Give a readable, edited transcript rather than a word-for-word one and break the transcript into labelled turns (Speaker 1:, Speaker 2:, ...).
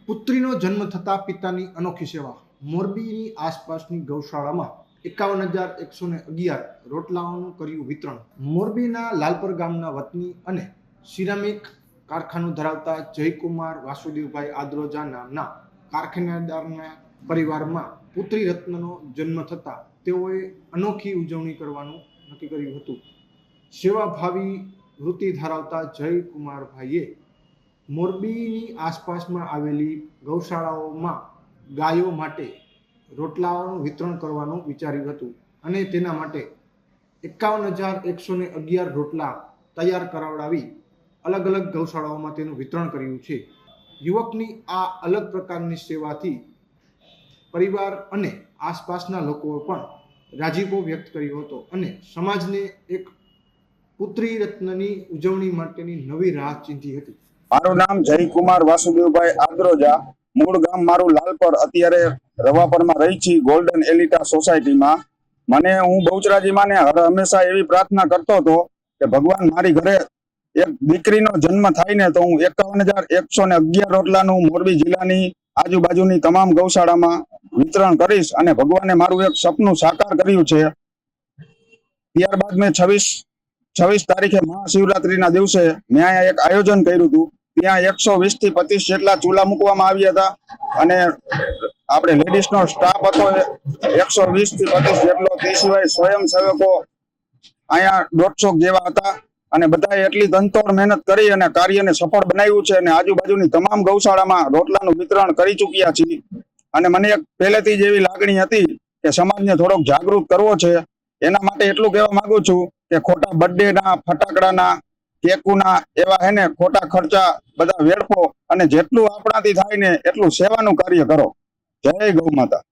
Speaker 1: પુત્રીનો જન્મ થતા પિતાની અનોખી સેવા. મોરબીની આસપાસની ગૌશાળામાં 51,111 રોટલાઓનું કર્યું વિતરણ. મોરબીના લાલપર ગામના વતની અને સિરામિક કારખાનું ધરાવતા જયકુમાર વાસુદેવભાઈ આદ્રોજા નામના કારખાનેદારના પરિવારમાં પુત્રી રત્નનો જન્મ થતાં તેઓએ અનોખી ઉજવણી કરવાનું નક્કી કર્યું હતું. સેવાભાવી વૃત્તિ ધરાવતા જયકુમારભાઈએ મોરબીની આસપાસમાં આવેલી ગૌશાળાઓમાં ગાયો માટે રોટલાઓનું વિતરણ કરવાનું વિચાર્યું હતું અને તેના માટે 51,111 રોટલા તૈયાર કરાવડાવી અલગ અલગ ગૌશાળાઓમાં તેનું વિતરણ કર્યું છે. યુવકની આ અલગ પ્રકારની સેવાથી પરિવાર અને આસપાસના લોકોએ પણ રાજીપો વ્યક્ત કર્યો હતો અને સમાજને એક પુત્રી રત્નની ઉજવણી માટેની નવી રાહ ચીંધી હતી.
Speaker 2: મારું નામ જયકુમાર વાસુદેવભાઈ આદ્રોજા, મૂળ ગામ મારું લાલપર, અત્યારે રવાપરમાં રહી છી ગોલ્ડન એલિટા સોસાયટીમાં. હું બહુચરાજીમાં ને હંમેશા એવી પ્રાર્થના કરતો હતો કે ભગવાન મારી ઘરે એક દીકરીનો જન્મ થાય ને તો હું 51,111 રોટલાનું મોરબી જિલ્લાની આજુબાજુની તમામ ગૌશાળામાં વિતરણ કરીશ અને ભગવાને મારું એક સપનું સાકાર કર્યું છે. ત્યારબાદ મેં 26 તારીખે મહાશિવરાત્રીના દિવસે મેં અહીંયા એક આયોજન કર્યું હતું. ત્યાં 120 થી 25 જેટલા ચૂલા મૂકવામાં આવ્યા હતા અને આપણે લેડીઝનો સ્ટાફ હતો 120 થી 25 જેટલો. તે સિવાય સ્વયંસેવકો અહીંયા 150 જેવા હતા અને બધાએ એટલી તનતોડ મહેનત કરી અને કાર્યને સફળ બનાવ્યું છે અને આજુબાજુની તમામ ગૌશાળામાં રોટલાનું વિતરણ કરી ચૂક્યા છીએ. અને મને એક પહેલેથી જ એવી લાગણી હતી કે સમાજને થોડોક જાગૃત કરવો છે. એના માટે એટલું કહેવા માંગુ છું કે ખોટા બર્થડેના, ફટાકડાના, કેકુના એવા ખોટા ખર્ચા બધા વેડફો અને જેટલું આપણાથી થાય ને એટલું સેવાનું કાર્ય કરો. જય ગૌ માતા.